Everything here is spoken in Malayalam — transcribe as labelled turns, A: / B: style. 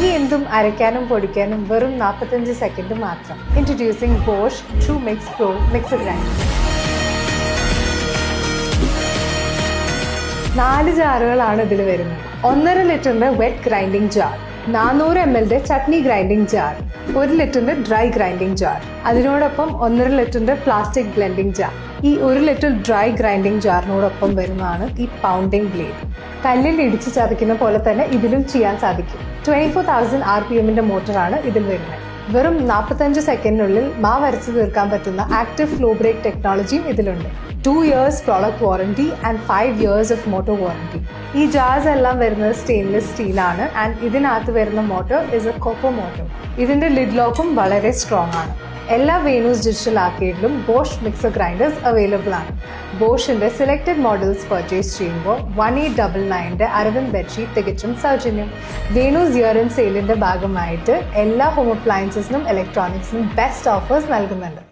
A: ഇനി എന്തും അരയ്ക്കാനും പൊടിക്കാനും വെറും 45 സെക്കൻഡ് മാത്രം. Introducing Bosch TrueMix Pro mixer grinder. 4 ജാറുകളാണ് ഇതിൽ വരുന്നത്. 1.5 ലിറ്ററിന്റെ wet grinding jar, 400 ml chutney grinding jar, 1 ലിറ്ററിന്റെ ഡ്രൈ ഗ്രൈൻഡിംഗ് ജാർ, അതിനോടൊപ്പം 1.5 ലിറ്ററിന്റെ പ്ലാസ്റ്റിക് ബ്ലെൻഡിംഗ് ജാർ. ഈ 1 ലിറ്റർ ഡ്രൈ ഗ്രൈൻഡിംഗ് ജാറിനോടൊപ്പം വരുന്നതാണ് ഈ പൗണ്ടിംഗ് ബ്ലേഡ്. കല്ലിൽ ഇടിച്ച് ചതയ്ക്കുന്ന പോലെ തന്നെ ഇതിലും ചെയ്യാൻ സാധിക്കും. 24,000 RPMന്റെ മോട്ടറാണ് ഇതിൽ വരുന്നത്. വെറും 45 സെക്കൻഡിനുള്ളിൽ മാവ് അരച്ച് തീർക്കാൻ പറ്റുന്ന ആക്റ്റീവ് ഫ്ലോ ബ്രേക്ക് ടെക്നോളജിയും ഇതിലുണ്ട്. 2 years product warranty and 5 years of motor warranty. ഈ ജാർസ് എല്ലാം വരുന്നത് സ്റ്റെയിൻലെസ് സ്റ്റീലാണ് ആൻഡ് ഇതിനകത്ത് വരുന്ന motor is a copper motor. ഇതിന്റെ ലിഡ് ലോക്കും വളരെ സ്ട്രോങ് ആണ്. എല്ലാ വേണൂസ് ഡിജിറ്റൽ ആർക്കേഡിലും ബോഷ് മിക്സർ ഗ്രൈൻഡേഴ്സ് അവൈലബിൾ ആണ്. ബോഷിന്റെ സെലക്ടഡ് മോഡൽസ് പർച്ചേസ് ചെയ്യുമ്പോൾ 1899 അരവിന്ദ് ബെഡ്ഷീറ്റ് തികച്ചും സൗജന്യം. വേണൂസ് ഇയർ ഇൻ സെയിലിന്റെ ഭാഗമായിട്ട് എല്ലാ ഹോം അപ്ലയൻസസിനും ഇലക്ട്രോണിക്സിനും ബെസ്റ്റ് ഓഫേഴ്സ് നൽകുന്നുണ്ട്.